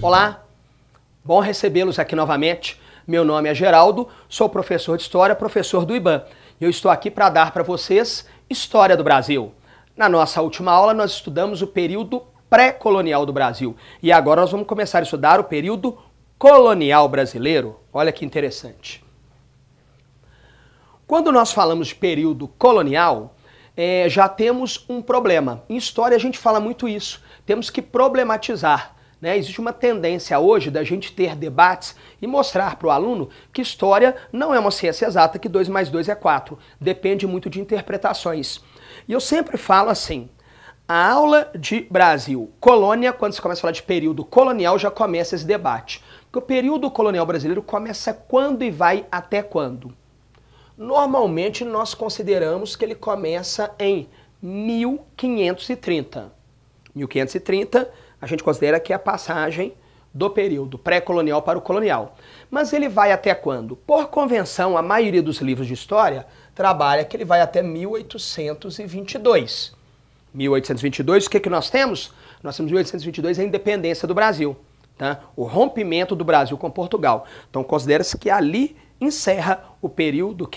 Olá, bom recebê-los aqui novamente. Meu nome é Geraldo, sou professor de História, professor do IBAN. E eu estou aqui para dar para vocês História do Brasil. Na nossa última aula nós estudamos o período pré-colonial do Brasil. E agora nós vamos começar a estudar o período colonial brasileiro. Olha que interessante. Quando nós falamos de período colonial, já temos um problema. Em história a gente fala muito isso. Temos que problematizar. Existe uma tendência hoje da gente ter debates e mostrar para o aluno que história não é uma ciência exata, que 2 mais 2 é 4. Depende muito de interpretações. E eu sempre falo assim, a aula de Brasil, colônia, quando você começa a falar de período colonial, já começa esse debate. Porque o período colonial brasileiro começa quando e vai até quando? Normalmente nós consideramos que ele começa em 1530. 1530 a gente considera que é a passagem do período pré-colonial para o colonial. Mas ele vai até quando? Por convenção, a maioria dos livros de história trabalha que ele vai até 1822. 1822, o que nós temos? Nós temos 1822 a independência do Brasil, tá? O rompimento do Brasil com Portugal. Então considera-se que ali encerra o período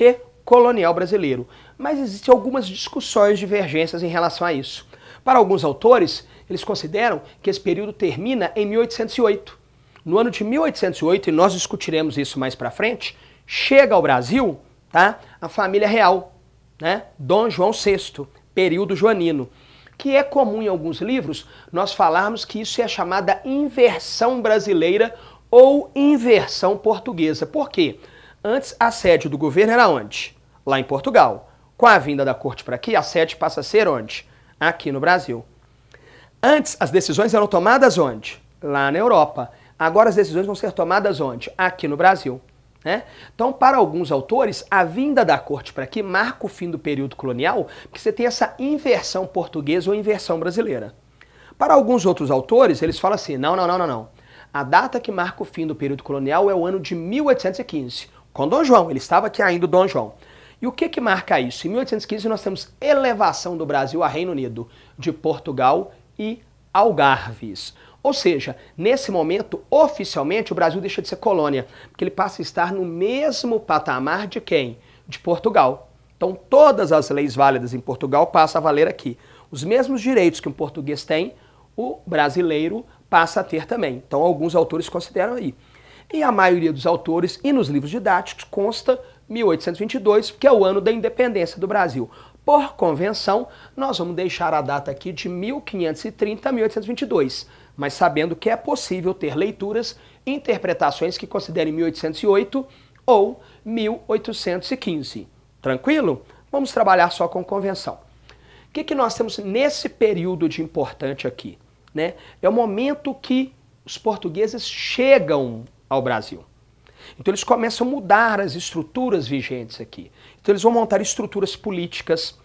colonial brasileiro. Mas existem algumas discussões, divergências em relação a isso. Para alguns autores, eles consideram que esse período termina em 1808. No ano de 1808, e nós discutiremos isso mais para frente, chega ao Brasil, tá, a família real, né, Dom João VI, período joanino, que é comum em alguns livros nós falarmos que isso é a chamada inversão brasileira ou inversão portuguesa. Por quê? Antes a sede do governo era onde? Lá em Portugal. Com a vinda da corte para aqui, a sede passa a ser onde? Aqui no Brasil. Antes, as decisões eram tomadas onde? Lá na Europa. Agora as decisões vão ser tomadas onde? Aqui no Brasil. Né? Então, para alguns autores, a vinda da corte para aqui marca o fim do período colonial, porque você tem essa inversão portuguesa ou inversão brasileira. Para alguns outros autores, eles falam assim, não. A data que marca o fim do período colonial é o ano de 1815, com Dom João. Ele estava aqui ainda, Dom João. E o que marca isso? Em 1815 nós temos elevação do Brasil a Reino Unido, de Portugal e Algarves. Ou seja, nesse momento, oficialmente, o Brasil deixa de ser colônia, porque ele passa a estar no mesmo patamar de quem? De Portugal. Então todas as leis válidas em Portugal passam a valer aqui. Os mesmos direitos que um português tem, o brasileiro passa a ter também. Então alguns autores consideram aí. E a maioria dos autores, e nos livros didáticos, consta 1822, que é o ano da independência do Brasil. Por convenção, nós vamos deixar a data aqui de 1530 a 1822, mas sabendo que é possível ter leituras e interpretações que considerem 1808 ou 1815. Tranquilo? Vamos trabalhar só com convenção. O que nós temos nesse período de importante aqui? Né? É o momento que os portugueses chegam ao Brasil. Então eles começam a mudar as estruturas vigentes aqui. Então eles vão montar estruturas políticas,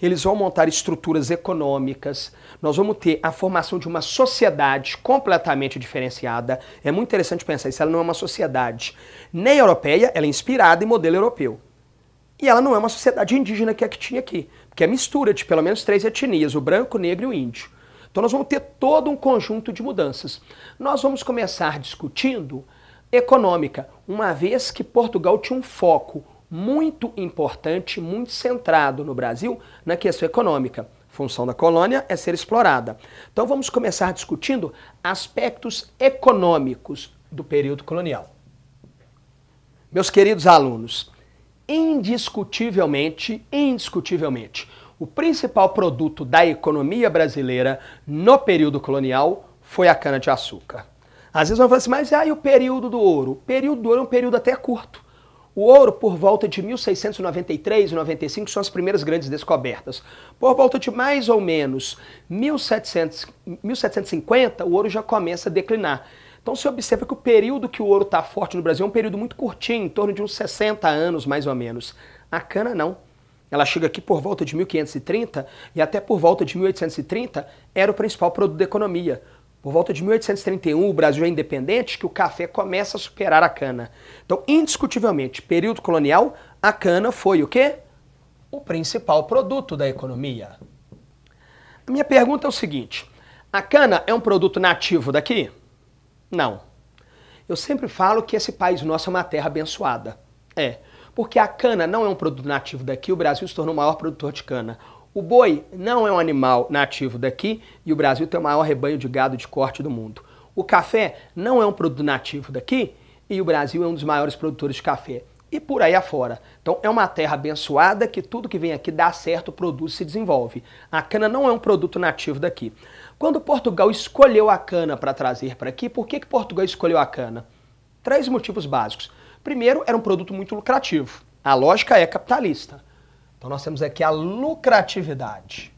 eles vão montar estruturas econômicas, nós vamos ter a formação de uma sociedade completamente diferenciada. É muito interessante pensar isso, ela não é uma sociedade nem europeia, ela é inspirada em modelo europeu. E ela não é uma sociedade indígena que é a que tinha aqui, porque é mistura de pelo menos 3 etnias, o branco, o negro e o índio. Então nós vamos ter todo um conjunto de mudanças. Nós vamos começar discutindo econômica, uma vez que Portugal tinha um foco muito importante, muito centrado no Brasil na questão econômica. A função da colônia é ser explorada. Então vamos começar discutindo aspectos econômicos do período colonial. Meus queridos alunos, indiscutivelmente, o principal produto da economia brasileira no período colonial foi a cana-de-açúcar. Às vezes vão falar assim, mas aí o período do ouro? O período do ouro é um período até curto. O ouro, por volta de 1693 e 95, são as primeiras grandes descobertas. Por volta de mais ou menos 1750, o ouro já começa a declinar. Então se observa que o período que o ouro está forte no Brasil é um período muito curtinho, em torno de uns 60 anos mais ou menos. A cana não. Ela chega aqui por volta de 1530 e até por volta de 1830 era o principal produto da economia. Por volta de 1831, o Brasil é independente, que o café começa a superar a cana. Então, indiscutivelmente, período colonial, a cana foi o quê? O principal produto da economia. A minha pergunta é o seguinte, a cana é um produto nativo daqui? Não. Eu sempre falo que esse país nosso é uma terra abençoada. Porque a cana não é um produto nativo daqui, o Brasil se tornou o maior produtor de cana. O boi não é um animal nativo daqui e o Brasil tem o maior rebanho de gado de corte do mundo. O café não é um produto nativo daqui e o Brasil é um dos maiores produtores de café. E por aí afora. Então é uma terra abençoada que tudo que vem aqui dá certo, produz, se desenvolve. A cana não é um produto nativo daqui. Quando Portugal escolheu a cana para trazer para aqui, por que Portugal escolheu a cana? 3 motivos básicos. Primeiro, era um produto muito lucrativo. A lógica é capitalista. Então nós temos aqui a lucratividade.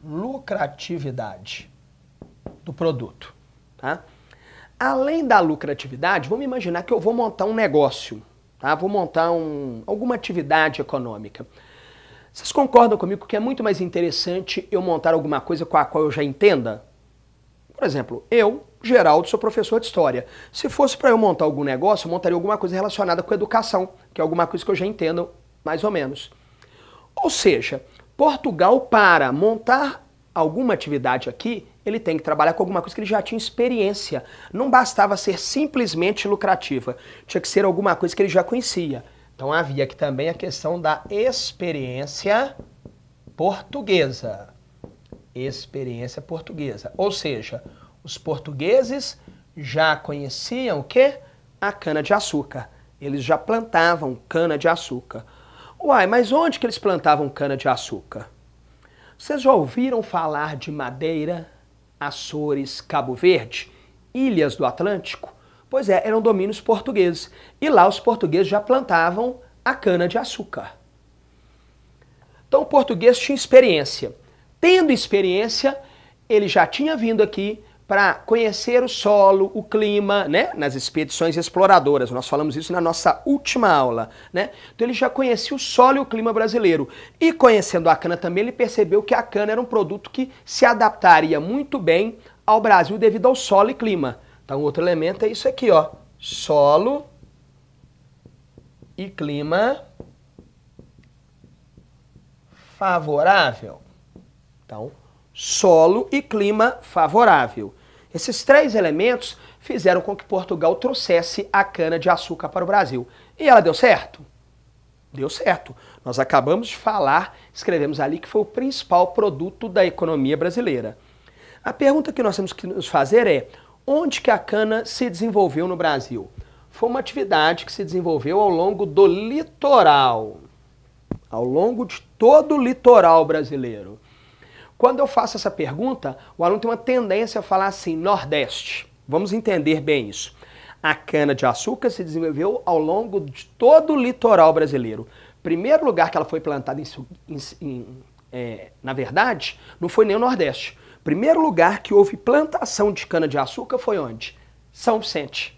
Lucratividade do produto. Tá? Além da lucratividade, vamos imaginar que eu vou montar um negócio. Tá? Vou montar alguma atividade econômica. Vocês concordam comigo que é muito mais interessante eu montar alguma coisa com a qual eu já entenda? Por exemplo, eu, Geraldo, sou professor de história. Se fosse para eu montar algum negócio, eu montaria alguma coisa relacionada com educação, que é alguma coisa que eu já entendo mais ou menos. Ou seja, Portugal, para montar alguma atividade aqui, ele tem que trabalhar com alguma coisa que ele já tinha experiência. Não bastava ser simplesmente lucrativa, tinha que ser alguma coisa que ele já conhecia. Então havia aqui também a questão da experiência portuguesa. Experiência portuguesa. Ou seja, os portugueses já conheciam o quê? A cana-de-açúcar. Eles já plantavam cana-de-açúcar. Uai, mas onde que eles plantavam cana-de-açúcar? Vocês já ouviram falar de Madeira, Açores, Cabo Verde, ilhas do Atlântico? Pois é, eram domínios portugueses. E lá os portugueses já plantavam a cana-de-açúcar. Então o português tinha experiência. Tendo experiência, ele já tinha vindo aqui para conhecer o solo, o clima, né? Nas expedições exploradoras. Nós falamos isso na nossa última aula, né? Então ele já conhecia o solo e o clima brasileiro. E conhecendo a cana também, ele percebeu que a cana era um produto que se adaptaria muito bem ao Brasil devido ao solo e clima. Então, outro elemento é isso aqui, ó. Solo e clima favorável. Então, solo e clima favorável. Esses 3 elementos fizeram com que Portugal trouxesse a cana-de-açúcar para o Brasil. E ela deu certo? Deu certo. Nós acabamos de falar, escrevemos ali que foi o principal produto da economia brasileira. A pergunta que nós temos que nos fazer é: onde que a cana se desenvolveu no Brasil? Foi uma atividade que se desenvolveu ao longo do litoral. Ao longo de todo o litoral brasileiro. Quando eu faço essa pergunta, o aluno tem uma tendência a falar assim, Nordeste. Vamos entender bem isso. A cana-de-açúcar se desenvolveu ao longo de todo o litoral brasileiro. Primeiro lugar que ela foi plantada, na verdade, não foi nem o Nordeste. Primeiro lugar que houve plantação de cana-de-açúcar foi onde? São Vicente.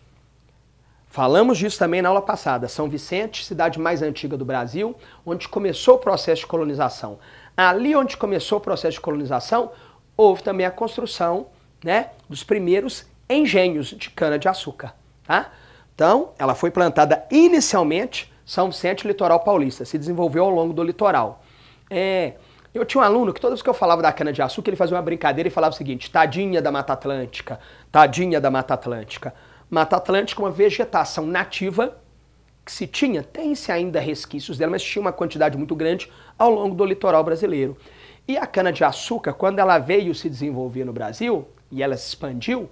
Falamos disso também na aula passada. São Vicente, cidade mais antiga do Brasil, onde começou o processo de colonização. Ali onde começou o processo de colonização, houve também a construção, né, dos primeiros engenhos de cana-de-açúcar. Tá? Então, ela foi plantada inicialmente São Vicente, litoral paulista. Se desenvolveu ao longo do litoral. Eu tinha um aluno que toda vez que eu falava da cana-de-açúcar, ele fazia uma brincadeira e falava o seguinte: tadinha da Mata Atlântica, tadinha da Mata Atlântica. Mata Atlântica é uma vegetação nativa que se tinha, tem-se ainda resquícios dela, mas tinha uma quantidade muito grande ao longo do litoral brasileiro. E a cana-de-açúcar, quando ela veio se desenvolver no Brasil, e ela se expandiu,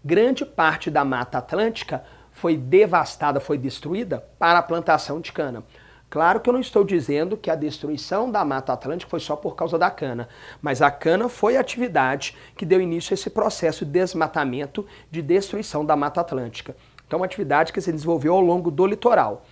grande parte da Mata Atlântica foi devastada, foi destruída para a plantação de cana. Claro que eu não estou dizendo que a destruição da Mata Atlântica foi só por causa da cana, mas a cana foi a atividade que deu início a esse processo de desmatamento, de destruição da Mata Atlântica. Então, uma atividade que se desenvolveu ao longo do litoral.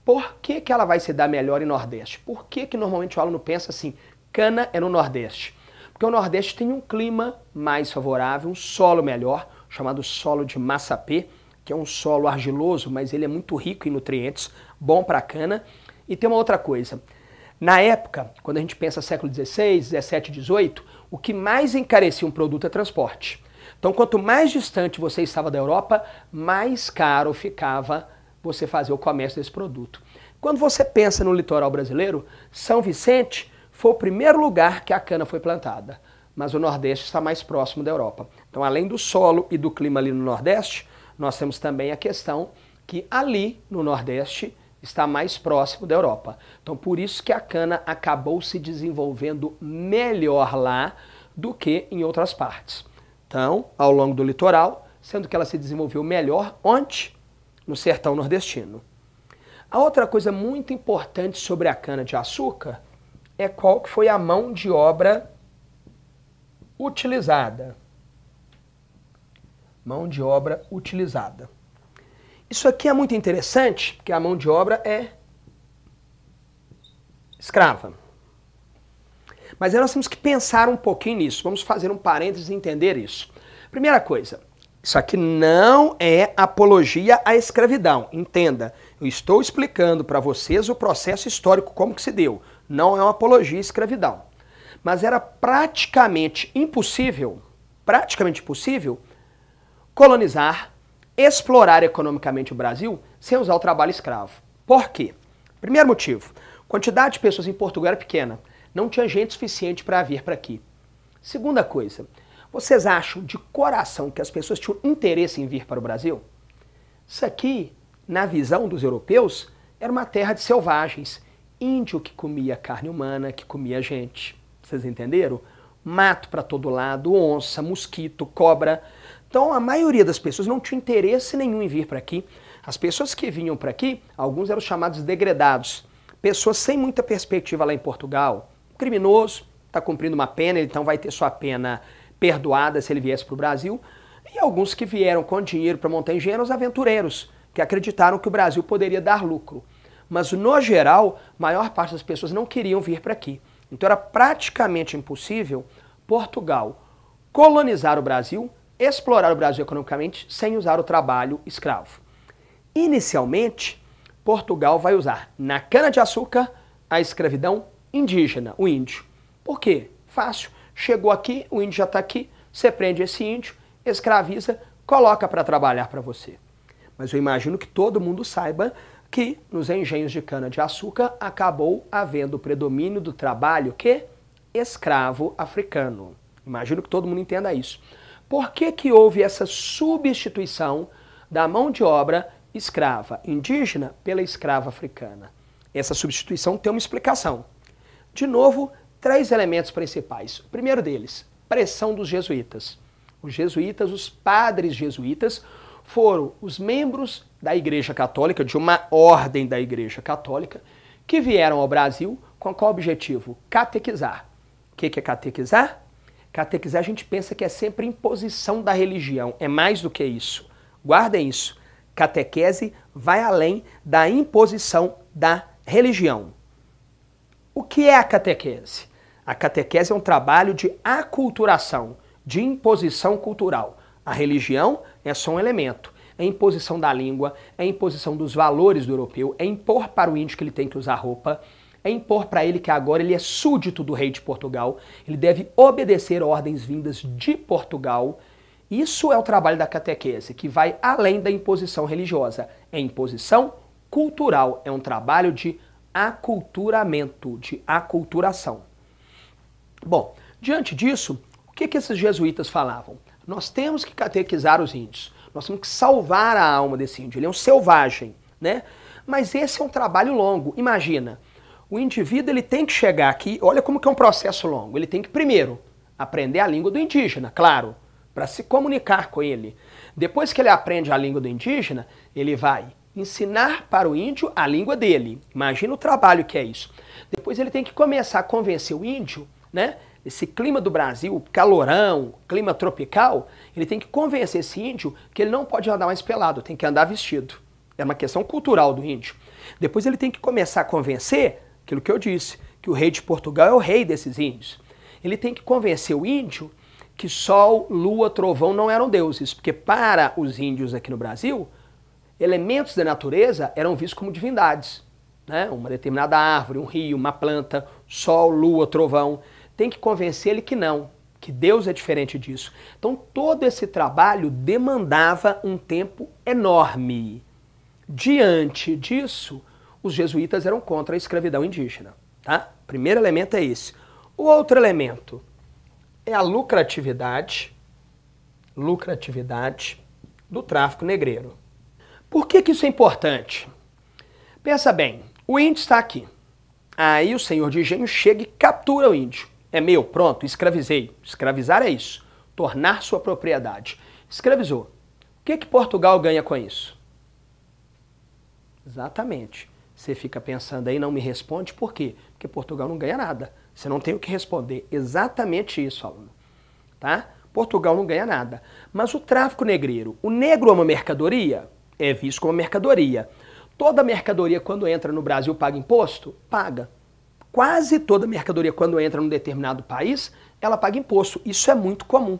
Por que que ela vai se dar melhor em Nordeste? Por que que normalmente o aluno pensa assim, cana é no Nordeste? Porque o Nordeste tem um clima mais favorável, um solo melhor, chamado solo de Massapê, que é um solo argiloso, mas ele é muito rico em nutrientes, bom para a cana. E tem uma outra coisa, na época, quando a gente pensa século XVI, XVII, XVIII, o que mais encarecia um produto é transporte. Então, quanto mais distante você estava da Europa, mais caro ficava você fazer o comércio desse produto. Quando você pensa no litoral brasileiro, São Vicente foi o primeiro lugar que a cana foi plantada. mas o Nordeste está mais próximo da Europa. Então, além do solo e do clima ali no Nordeste, nós temos também a questão que ali no Nordeste está mais próximo da Europa. Então, por isso que a cana acabou se desenvolvendo melhor lá do que em outras partes. Então, ao longo do litoral, sendo que ela se desenvolveu melhor onde? No sertão nordestino. A outra coisa muito importante sobre a cana-de-açúcar é qual que foi a mão de obra utilizada. Mão de obra utilizada. Isso aqui é muito interessante, porque a mão de obra é escrava. Mas aí nós temos que pensar um pouquinho nisso. Vamos fazer um parênteses e entender isso. Primeira coisa, isso aqui não é apologia à escravidão. Entenda, eu estou explicando para vocês o processo histórico, como que se deu. Não é uma apologia à escravidão. Mas era praticamente impossível colonizar, explorar economicamente o Brasil sem usar o trabalho escravo. Por quê? Primeiro motivo, a quantidade de pessoas em Portugal era pequena. Não tinha gente suficiente para vir para aqui. Segunda coisa, vocês acham de coração que as pessoas tinham interesse em vir para o Brasil? Isso aqui, na visão dos europeus, era uma terra de selvagens. Índio que comia carne humana, que comia gente. Vocês entenderam? Mato para todo lado, onça, mosquito, cobra. Então a maioria das pessoas não tinha interesse nenhum em vir para aqui. As pessoas que vinham para aqui, alguns eram chamados degredados. Pessoas sem muita perspectiva lá em Portugal. O criminoso está cumprindo uma pena, ele então vai ter sua pena perdoada se ele viesse para o Brasil. E alguns que vieram com dinheiro para montar engenho, os aventureiros, que acreditaram que o Brasil poderia dar lucro. Mas no geral, a maior parte das pessoas não queriam vir para aqui. Então era praticamente impossível Portugal colonizar o Brasil, explorar o Brasil economicamente sem usar o trabalho escravo. Inicialmente, Portugal vai usar na cana-de-açúcar a escravidão indígena, o índio. Por quê? Fácil. Chegou aqui, o índio já está aqui, você prende esse índio, escraviza, coloca para trabalhar para você. Mas eu imagino que todo mundo saiba que nos engenhos de cana-de-açúcar acabou havendo o predomínio do trabalho escravo africano. Imagino que todo mundo entenda isso. Por que que houve essa substituição da mão de obra escrava indígena pela escrava africana? Essa substituição tem uma explicação. De novo, 3 elementos principais. O primeiro deles, pressão dos jesuítas. Os jesuítas, os padres jesuítas, foram os membros da Igreja Católica, de uma ordem da Igreja Católica, que vieram ao Brasil com qual objetivo? Catequizar. O que é catequizar? Catequizar a gente pensa que é sempre imposição da religião. É mais do que isso. Guardem isso. Catequese vai além da imposição da religião. O que é a catequese? A catequese é um trabalho de aculturação, de imposição cultural. A religião é só um elemento. É a imposição da língua, é a imposição dos valores do europeu, é impor para o índio que ele tem que usar roupa, é impor para ele que agora ele é súdito do rei de Portugal, ele deve obedecer ordens vindas de Portugal. Isso é o trabalho da catequese, que vai além da imposição religiosa. É imposição cultural, é um trabalho de aculturamento, de aculturação. Bom, diante disso, o que esses jesuítas falavam? Nós temos que catequizar os índios, nós temos que salvar a alma desse índio, ele é um selvagem, né? Mas esse é um trabalho longo. Imagina, o indivíduo ele tem que chegar aqui, olha como que é um processo longo, ele tem que primeiro aprender a língua do indígena, claro, para se comunicar com ele. Depois que ele aprende a língua do indígena, ele vai ensinar para o índio a língua dele. Imagina o trabalho que é isso. Depois ele tem que começar a convencer o índio, né? Esse clima do Brasil, calorão, clima tropical, ele tem que convencer esse índio que ele não pode andar mais pelado, tem que andar vestido. É uma questão cultural do índio. Depois ele tem que começar a convencer, aquilo que eu disse, que o rei de Portugal é o rei desses índios. Ele tem que convencer o índio que sol, lua, trovão não eram deuses, porque para os índios aqui no Brasil, elementos da natureza eram vistos como divindades, né? Uma determinada árvore, um rio, uma planta, sol, lua, trovão. Tem que convencer ele que não, que Deus é diferente disso. Então todo esse trabalho demandava um tempo enorme. Diante disso, os jesuítas eram contra a escravidão indígena. Tá? O primeiro elemento é esse. O outro elemento, é a lucratividade do tráfico negreiro. Por que isso é importante? Pensa bem, o índio está aqui. Aí o senhor de engenho chega e captura o índio. É meu, pronto, escravizei. Escravizar é isso, tornar sua propriedade. Escravizou. O que Portugal ganha com isso? Exatamente. Você fica pensando aí, não me responde, por quê? Porque Portugal não ganha nada. Você não tem o que responder. Exatamente isso, aluno. Tá? Portugal não ganha nada. Mas o tráfico negreiro, o negro é uma mercadoria? É visto como mercadoria. Toda mercadoria quando entra no Brasil paga imposto? Paga. Quase toda mercadoria quando entra num determinado país, ela paga imposto. Isso é muito comum.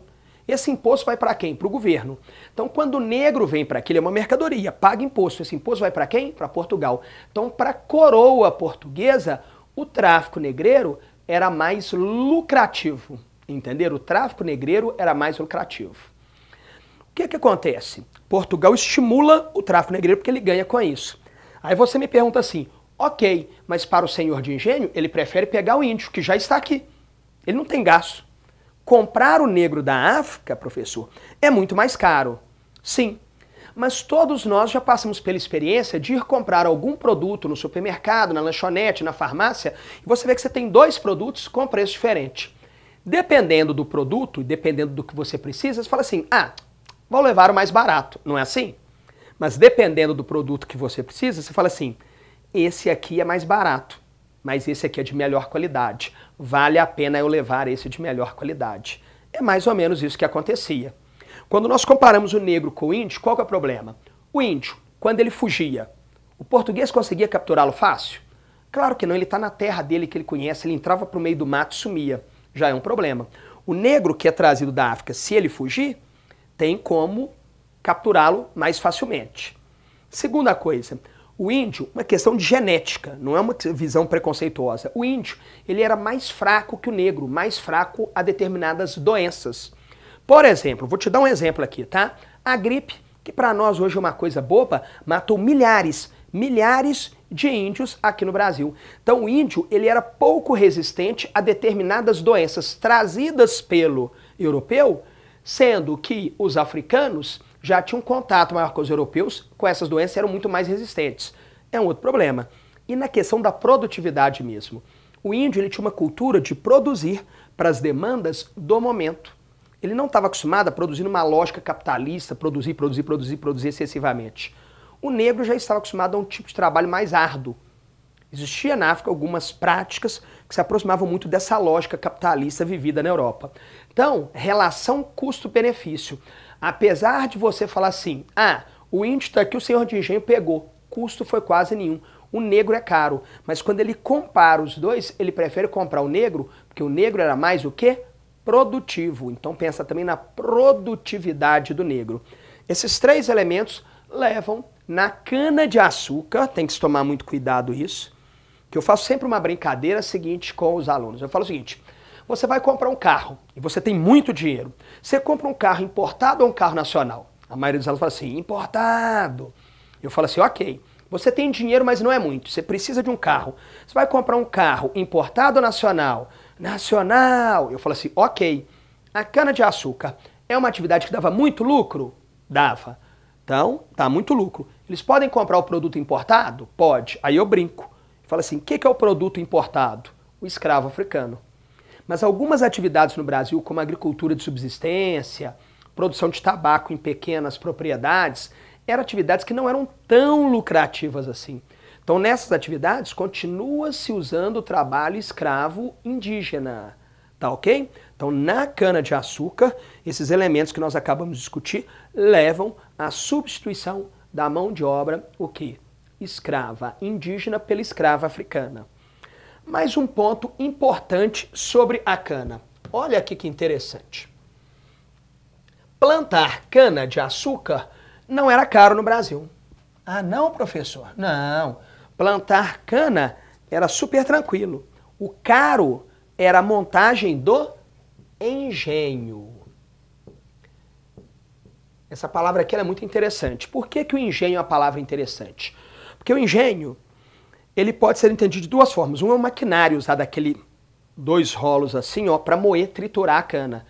Esse imposto vai para quem? Para o governo. Então, quando o negro vem para aqui, ele é uma mercadoria, paga imposto. Esse imposto vai para quem? Para Portugal. Então, para a coroa portuguesa, o tráfico negreiro era mais lucrativo. Entenderam? O tráfico negreiro era mais lucrativo. O que acontece? Portugal estimula o tráfico negreiro porque ele ganha com isso. Aí você me pergunta assim, ok, mas para o senhor de engenho, ele prefere pegar o índio, que já está aqui. Ele não tem gasto. Comprar o negro da África, professor, é muito mais caro. Sim, mas todos nós já passamos pela experiência de ir comprar algum produto no supermercado, na lanchonete, na farmácia, e você vê que você tem dois produtos com preço diferente. Dependendo do produto e dependendo do que você precisa, você fala assim, vou levar o mais barato, não é assim? Mas dependendo do produto que você precisa, você fala assim, esse aqui é mais barato, mas esse aqui é de melhor qualidade. Vale a pena eu levar esse de melhor qualidade. É mais ou menos isso que acontecia. Quando nós comparamos o negro com o índio, qual que é o problema? O índio, quando ele fugia, o português conseguia capturá-lo fácil? Claro que não, ele está na terra dele que ele conhece, ele entrava para o meio do mato e sumia. Já é um problema. O negro que é trazido da África, se ele fugir, tem como capturá-lo mais facilmente. Segunda coisa, o índio, uma questão de genética, não é uma visão preconceituosa. O índio, ele era mais fraco que o negro, mais fraco a determinadas doenças. Por exemplo, vou te dar um exemplo aqui, tá? A gripe, que para nós hoje é uma coisa boba, matou milhares de índios aqui no Brasil. Então o índio, ele era pouco resistente a determinadas doenças trazidas pelo europeu, sendo que os africanos já tinham contato maior com os europeus, com essas doenças eram muito mais resistentes. É um outro problema. E na questão da produtividade mesmo. O índio ele tinha uma cultura de produzir para as demandas do momento. Ele não estava acostumado a produzir numa lógica capitalista, produzir excessivamente. O negro já estava acostumado a um tipo de trabalho mais árduo. Existia na África algumas práticas que se aproximavam muito dessa lógica capitalista vivida na Europa. Então, relação custo-benefício. Apesar de você falar assim, o índio está aqui, o senhor de engenho pegou, custo foi quase nenhum. O negro é caro, mas quando ele compara os dois, ele prefere comprar o negro, porque o negro era mais o quê? Produtivo. Então pensa também na produtividade do negro. Esses três elementos levam na cana-de-açúcar, tem que se tomar muito cuidado isso, que eu faço sempre uma brincadeira seguinte com os alunos. Eu falo o seguinte, você vai comprar um carro e você tem muito dinheiro. Você compra um carro importado ou um carro nacional? A maioria dos alunos fala assim, importado. Eu falo assim, ok, você tem dinheiro, mas não é muito. Você precisa de um carro. Você vai comprar um carro importado ou nacional? Nacional. Eu falo assim, ok, a cana-de-açúcar é uma atividade que dava muito lucro? Dava. Então, dá muito lucro. Eles podem comprar o produto importado? Pode. Aí eu brinco. Eu falo assim, o que é o produto importado? O escravo africano. Mas algumas atividades no Brasil, como agricultura de subsistência, produção de tabaco em pequenas propriedades, eram atividades que não eram tão lucrativas assim. Então, nessas atividades, continua-se usando o trabalho escravo indígena. Tá ok? Então, na cana-de-açúcar, esses elementos que nós acabamos de discutir levam à substituição da mão de obra, o quê? Escrava indígena pela escrava africana. Mais um ponto importante sobre a cana. Olha aqui que interessante. Plantar cana-de-açúcar não era caro no Brasil. Ah, não, professor? Não. Plantar cana era super tranquilo. O caro era a montagem do engenho. Essa palavra aqui é muito interessante. Por que o engenho é uma palavra interessante? Porque o engenho, ele pode ser entendido de duas formas. Um é o maquinário usado, aquele dois rolos assim, ó, para moer, triturar a cana.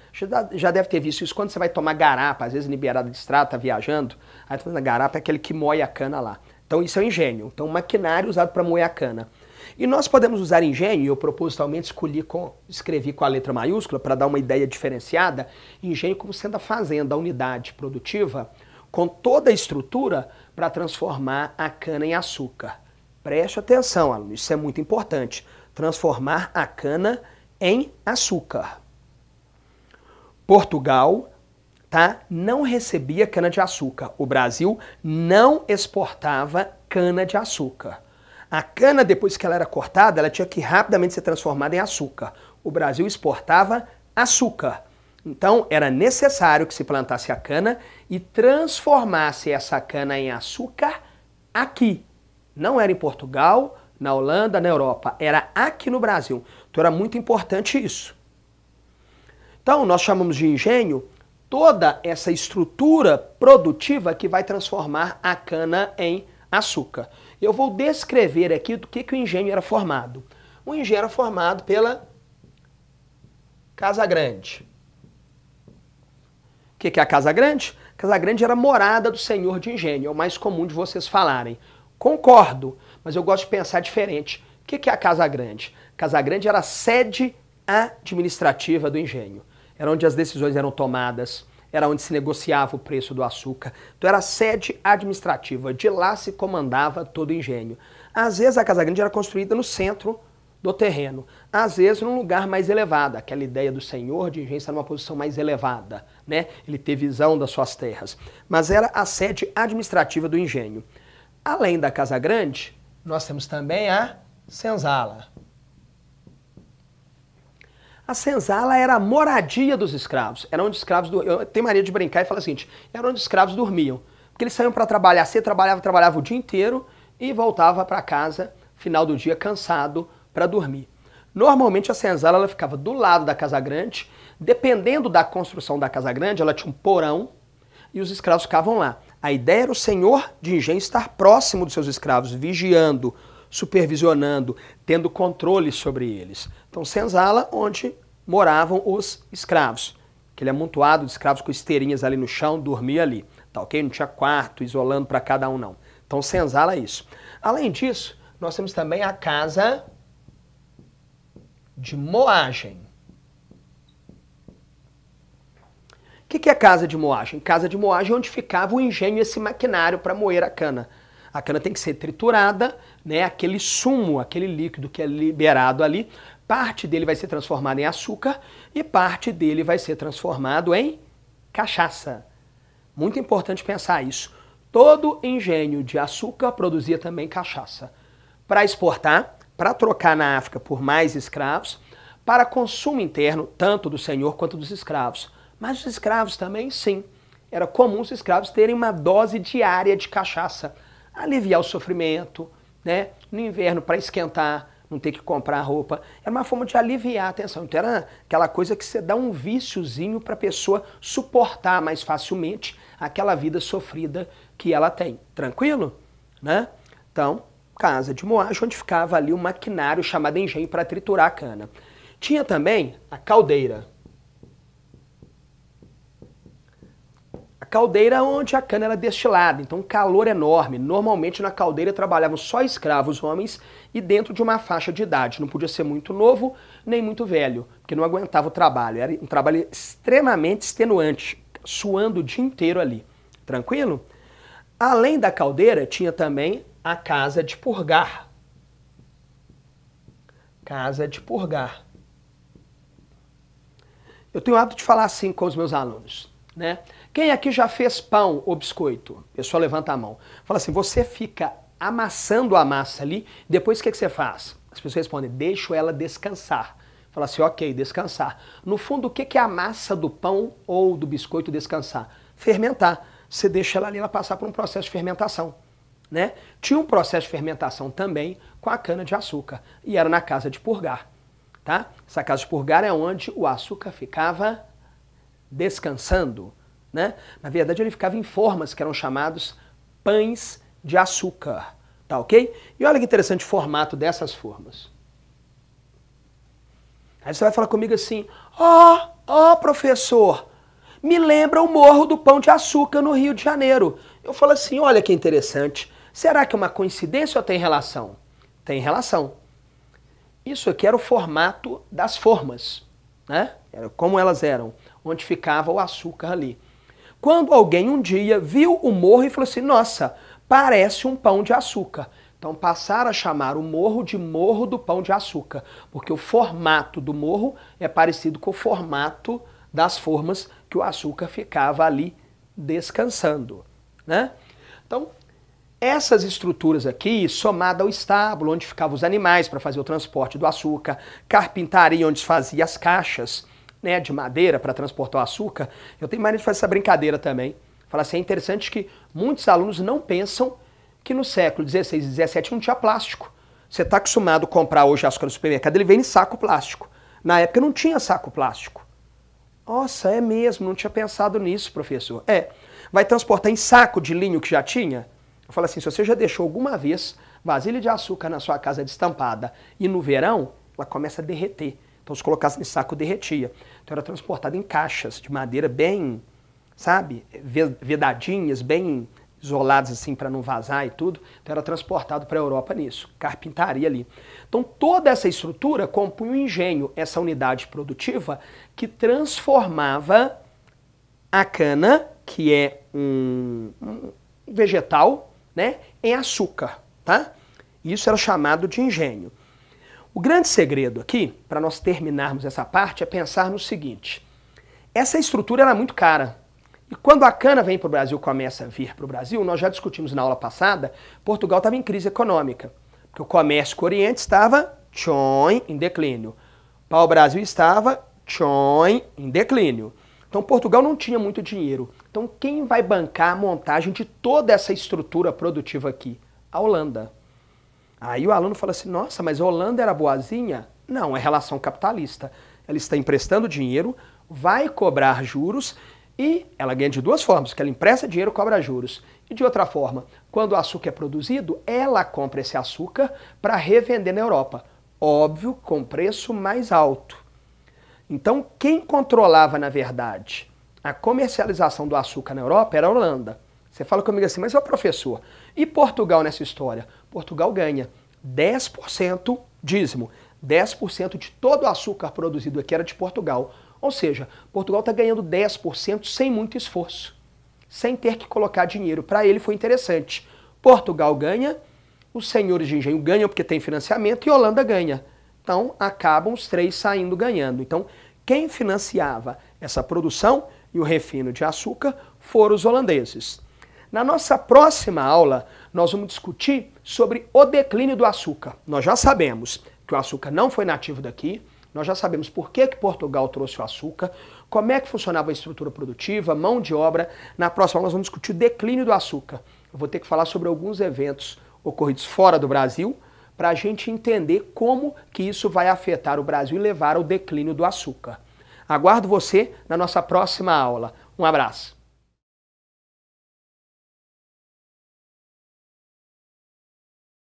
Já deve ter visto isso quando você vai tomar garapa, às vezes em beirada de estrada, tá viajando, aí a garapa é aquele que moe a cana lá. Então isso é o engenho, então maquinário usado para moer a cana. E nós podemos usar engenho, e eu propositalmente escrevi com a letra maiúscula para dar uma ideia diferenciada, engenho como sendo a fazenda, a unidade produtiva, com toda a estrutura para transformar a cana em açúcar. Preste atenção, aluno, isso é muito importante. Transformar a cana em açúcar. Portugal, tá, não recebia cana-de-açúcar. O Brasil não exportava cana-de-açúcar. A cana, depois que ela era cortada, ela tinha que rapidamente ser transformada em açúcar. O Brasil exportava açúcar. Então, era necessário que se plantasse a cana e transformasse essa cana em açúcar aqui. Não era em Portugal, na Holanda, na Europa. Era aqui no Brasil. Então, era muito importante isso. Então, nós chamamos de engenho toda essa estrutura produtiva que vai transformar a cana em açúcar. Eu vou descrever aqui do que o engenho era formado. O engenho era formado pela Casa Grande. O que é a Casa Grande? Casa Grande era a morada do senhor de engenho, é o mais comum de vocês falarem. Concordo, mas eu gosto de pensar diferente. O que é a Casa Grande? Casa Grande era a sede administrativa do engenho. Era onde as decisões eram tomadas, era onde se negociava o preço do açúcar. Então era a sede administrativa, de lá se comandava todo o engenho. Às vezes a Casa Grande era construída no centro do terreno, às vezes num lugar mais elevado. Aquela ideia do senhor de engenho estar numa posição mais elevada, né? Ele ter visão das suas terras. Mas era a sede administrativa do engenho. Além da Casa Grande, nós temos também a senzala. A senzala era a moradia dos escravos. Era onde os escravos dormiam. Eu tenho mania de brincar e falar o seguinte, era onde os escravos dormiam. Porque eles saíam para trabalhar cedo, trabalhava o dia inteiro e voltava para casa, final do dia, cansado, para dormir. Normalmente a senzala ela ficava do lado da Casa Grande. Dependendo da construção da Casa Grande, ela tinha um porão e os escravos ficavam lá. A ideia era o senhor de engenho estar próximo dos seus escravos, vigiando, supervisionando, tendo controle sobre eles. Então, senzala, onde moravam os escravos. Aquele amontoado de escravos com esteirinhas ali no chão, dormia ali. Tá ok? Não tinha quarto isolando para cada um, não. Então, senzala é isso. Além disso, nós temos também a casa de moagem. O que é casa de moagem? Casa de moagem é onde ficava o engenho, esse maquinário para moer a cana. A cana tem que ser triturada, né? Aquele sumo, aquele líquido que é liberado ali, parte dele vai ser transformado em açúcar e parte dele vai ser transformado em cachaça. Muito importante pensar isso. Todo engenho de açúcar produzia também cachaça. Para exportar, para trocar na África por mais escravos, para consumo interno, tanto do senhor quanto dos escravos. Mas os escravos também, sim. Era comum os escravos terem uma dose diária de cachaça. Aliviar o sofrimento, né? No inverno para esquentar, não ter que comprar roupa. Era uma forma de aliviar a tensão. Então era aquela coisa que você dá um viciozinho para a pessoa suportar mais facilmente aquela vida sofrida que ela tem. Tranquilo? Né? Então, casa de moagem, onde ficava ali um maquinário chamado engenho para triturar a cana. Tinha também a caldeira. A caldeira onde a cana era destilada, então um calor enorme. Normalmente na caldeira trabalhavam só escravos homens e dentro de uma faixa de idade. Não podia ser muito novo nem muito velho, porque não aguentava o trabalho. Era um trabalho extremamente extenuante, suando o dia inteiro ali. Tranquilo? Além da caldeira, tinha também a casa de purgar. Casa de purgar. Eu tenho o hábito de falar assim com os meus alunos, né? Quem aqui já fez pão ou biscoito? A pessoa levanta a mão. Fala assim, você fica amassando a massa ali, depois o que você faz? As pessoas respondem, deixo ela descansar. Fala assim, ok, descansar. No fundo, o que é a massa do pão ou do biscoito descansar? Fermentar. Você deixa ela ali, ela passar por um processo de fermentação, né? Tinha um processo de fermentação também com a cana de açúcar, e era na casa de purgar, tá? Essa casa de purgar é onde o açúcar ficava descansando, né? Na verdade, ele ficava em formas que eram chamados pães de açúcar, tá ok? E olha que interessante o formato dessas formas. Aí você vai falar comigo assim, ó, professor, me lembra o Morro do Pão de Açúcar no Rio de Janeiro. Eu falo assim, olha que interessante, será que é uma coincidência ou tem relação? Tem relação. Isso aqui era o formato das formas, né? Era como elas eram, onde ficava o açúcar ali. Quando alguém um dia viu o morro e falou assim, nossa, parece um pão de açúcar. Então passaram a chamar o morro de Morro do Pão de Açúcar, porque o formato do morro é parecido com o formato das formas que o açúcar ficava ali descansando, né? Então, essas estruturas aqui, somada ao estábulo, onde ficavam os animais para fazer o transporte do açúcar, carpintaria, onde se fazia as caixas, né, de madeira para transportar o açúcar, eu tenho mania de fazer essa brincadeira também. Falar assim, é interessante que muitos alunos não pensam que no século XVI e XVII não tinha plástico. Você está acostumado a comprar hoje açúcar no supermercado, ele vem em saco plástico. Na época não tinha saco plástico. Nossa, é mesmo, não tinha pensado nisso, professor. Vai transportar em saco de linho que já tinha? Eu falo assim, se você já deixou alguma vez vasilha de açúcar na sua casa destampada e no verão, ela começa a derreter. Então se colocasse em saco, derretia. Então era transportado em caixas de madeira bem, sabe, vedadinhas, bem isoladas assim para não vazar e tudo. Então era transportado para a Europa nisso, carpintaria ali. Então toda essa estrutura compunha um engenho, essa unidade produtiva que transformava a cana, que é um vegetal, né, em açúcar, tá? Isso era chamado de engenho. O grande segredo aqui, para nós terminarmos essa parte, é pensar no seguinte. Essa estrutura era muito cara. E quando a cana vem para o Brasil, começa a vir para o Brasil, nós já discutimos na aula passada, Portugal estava em crise econômica. Porque o comércio com o Oriente estava em declínio. O pau-brasil estava em declínio. Então Portugal não tinha muito dinheiro. Então quem vai bancar a montagem de toda essa estrutura produtiva aqui? A Holanda. Aí o aluno fala assim, nossa, mas a Holanda era boazinha? Não, é relação capitalista. Ela está emprestando dinheiro, vai cobrar juros e ela ganha de duas formas, que ela empresta dinheiro e cobra juros. E de outra forma, quando o açúcar é produzido, ela compra esse açúcar para revender na Europa. Óbvio, com preço mais alto. Então, quem controlava, na verdade, a comercialização do açúcar na Europa era a Holanda. Você fala comigo assim, mas é o professor, e Portugal nessa história? Portugal ganha 10% dízimo, 10% de todo o açúcar produzido aqui era de Portugal. Ou seja, Portugal está ganhando 10% sem muito esforço, sem ter que colocar dinheiro. Para ele foi interessante. Portugal ganha, os senhores de engenho ganham porque tem financiamento e a Holanda ganha. Então, acabam os três saindo ganhando. Então, quem financiava essa produção e o refino de açúcar foram os holandeses. Na nossa próxima aula, nós vamos discutir sobre o declínio do açúcar. Nós já sabemos que o açúcar não foi nativo daqui, nós já sabemos por que Portugal trouxe o açúcar, como é que funcionava a estrutura produtiva, mão de obra. Na próxima aula, nós vamos discutir o declínio do açúcar. Eu vou ter que falar sobre alguns eventos ocorridos fora do Brasil, para a gente entender como que isso vai afetar o Brasil e levar ao declínio do açúcar. Aguardo você na nossa próxima aula. Um abraço.